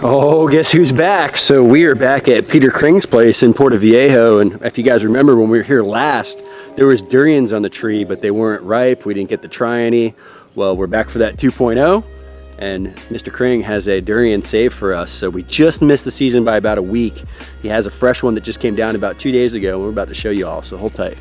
Oh, guess who's back? So we are back at Peter Kring's place in Puerto Viejo, and if you guys remember when we were here last, there was durians on the tree, but they weren't ripe. We didn't get to try any. Well, we're back for that 2.0, and Mr. Kring has a durian saved for us. So we just missed the season by about a week. He has a fresh one that just came down about 2 days ago, and we're about to show you all, so hold tight.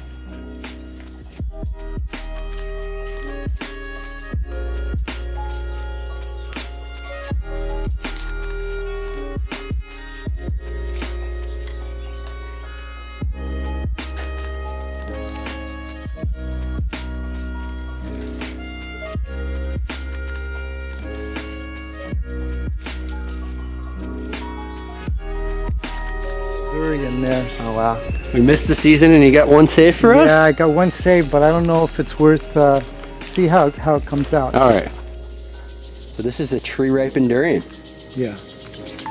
Durian there. Oh wow. We missed the season and you got one saved for us? Yeah, I got one saved, but I don't know if it's worth, see how it comes out. All right. So this is a tree ripened durian. Yeah.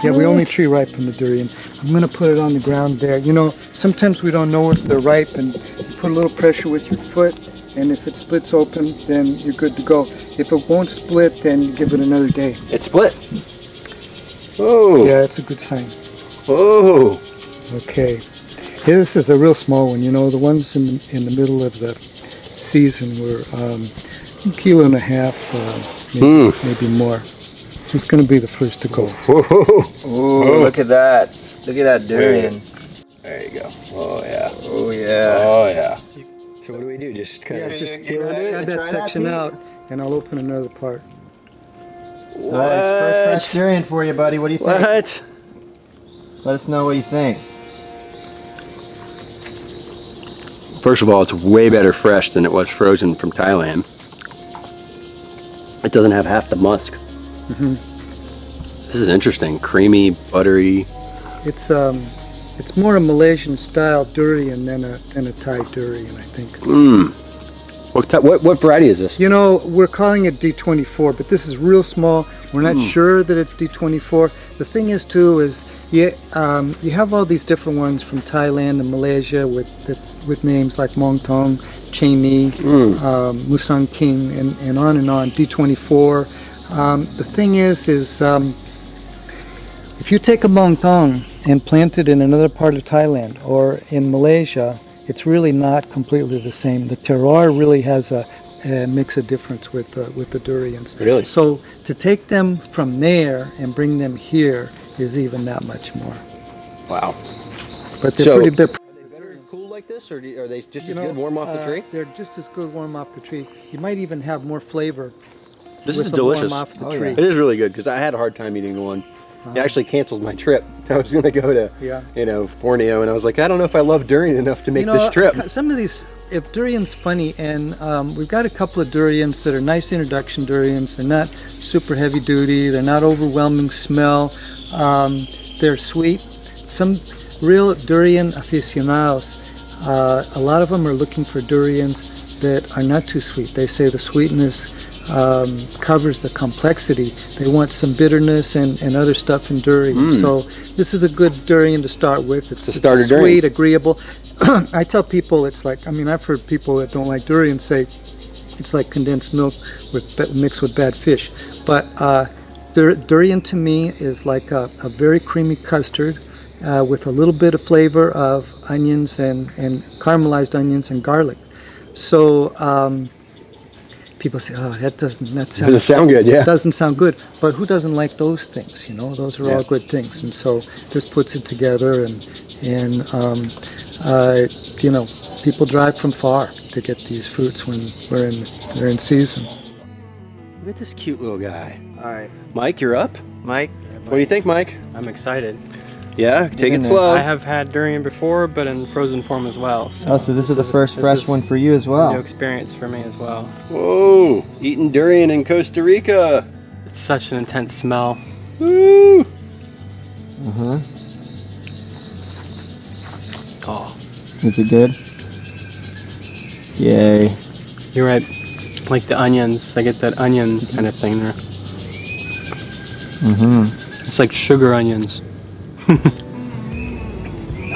Yeah, we only tree ripen the durian. I'm gonna put it on the ground there. You know, sometimes we don't know if they're ripe, and you put a little pressure with your foot, and if it splits open, then you're good to go. If it won't split, then you give it another day. It split. Oh. Yeah, it's a good sign. Oh. Okay. Here, this is a real small one. You know, the ones in the middle of the season were a kilo and a half, maybe more. Who's going to be the first to go? Ooh, look at that. Look at that durian. There you go. Oh yeah. Oh yeah. Oh yeah. So what do we do? Just kind of Just cut that section out, and I'll open another part. Nice. First fresh durian for you, buddy. What do you think? What? Let us know what you think. First of all, it's way better fresh than it was frozen from Thailand. It doesn't have half the musk. Mm-hmm. This is interesting. Creamy, buttery. It's more a Malaysian style durian than a Thai durian, I think. What variety is this? You know, we're calling it D24, but this is real small. We're not sure that it's D24. The thing is, too, is you have all these different ones from Thailand and Malaysia with names like Mong Tong, Cheney, Musang King, and on and on. D24. The thing is if you take a Mong Tong and plant it in another part of Thailand or in Malaysia, it's really not completely the same. The terroir really has makes a difference with the durians. Really? So to take them from there and bring them here is even that much more. Wow. But they're pretty. Are they better cool like this, or are they just as good warm off the tree? They're just as good warm off the tree. You might even have more flavor. This with is them delicious. Warm off the tree. It is really good because I had a hard time eating the one. It actually canceled my trip. I was going to go to, Borneo, and I was like, I don't know if I love durian enough to make this trip. Some of these, if durian's funny, and we've got a couple of durians that are nice introduction durians. They're not super heavy duty. They're not overwhelming smell. They're sweet. Some real durian aficionados, a lot of them are looking for durians that are not too sweet. They say the sweetness covers the complexity. They want some bitterness and other stuff in durian. So this is a good durian to start with. It's sweet, durian. Agreeable. I tell people it's like, I've heard people that don't like durian say it's like condensed milk mixed with bad fish. But durian to me is like a very creamy custard with a little bit of flavor of onions and caramelized onions and garlic. So people say, "Oh, that doesn't sound good." Yeah, doesn't sound good. But who doesn't like those things? You know, those are all good things. And so this puts it together, and people drive from far to get these fruits when they're in season. Look at this cute little guy. All right, Mike, you're up. Mike. What do you think, Mike? I'm excited. Yeah, take in it there. slow. I have had durian before, but in frozen form as well. So, Oh, so this is the first this fresh is one for you as a new well. experience for me as well. Whoa, eating durian in Costa Rica. It's such an intense smell. Woo. Uh-huh. Oh, Is it good? Yay. you're right. Like the onions, I get that onion kind of thing there. Mm-hmm. It's like sugar onions.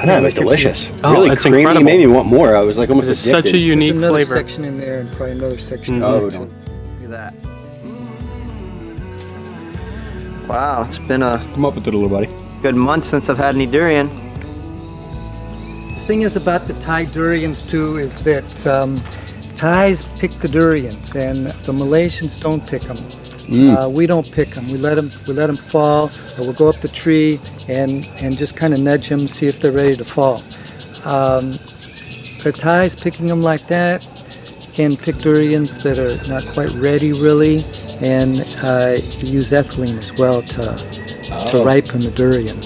That was delicious. Oh, really it's creamy. incredible. Made me want more. I was like almost It's addicted. such a unique There's another flavor. section in there and probably another section. Mhm. Oh, in there, don't. too. Look at that. Wow, it's been a Come up with it, little buddy. good month since I've had any durian. The thing is about the Thai durians too is that Thais pick the durians and the Malaysians don't pick them. We don't pick them. We let them fall, or we'll go up the tree and just kind of nudge them, see if they're ready to fall. The Thais picking them like that can pick durians that are not quite ready really, and use ethylene as well to ripen the durian.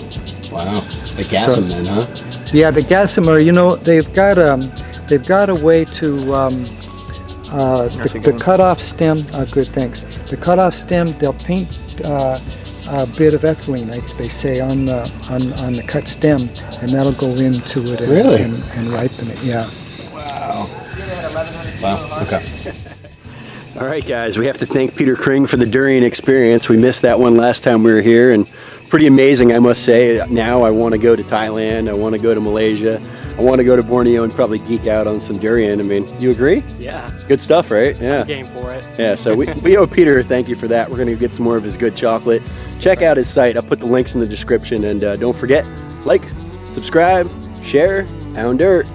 Wow. They gas So- them then, huh? Yeah, the gossamer, you know, they've got a way to the cut-off stem. Good, thanks. The cut-off stem, they'll paint a bit of ethylene, they say, on the cut stem, and that'll go into it and, Really? and ripen it. Yeah. Wow. Wow. Okay. All right, guys, we have to thank Peter Kring for the durian experience. We missed that one last time we were here, and pretty amazing, I must say. Now I want to go to Thailand. I want to go to Malaysia. I want to go to Borneo and probably geek out on some durian. I mean, you agree? Yeah, Good stuff, right? Yeah. game for it. Yeah, so we owe Peter a thank you for that. We're going to get some more of his good chocolate. Check out his site. I'll put the links in the description. And don't forget, like, subscribe, share, pound dirt.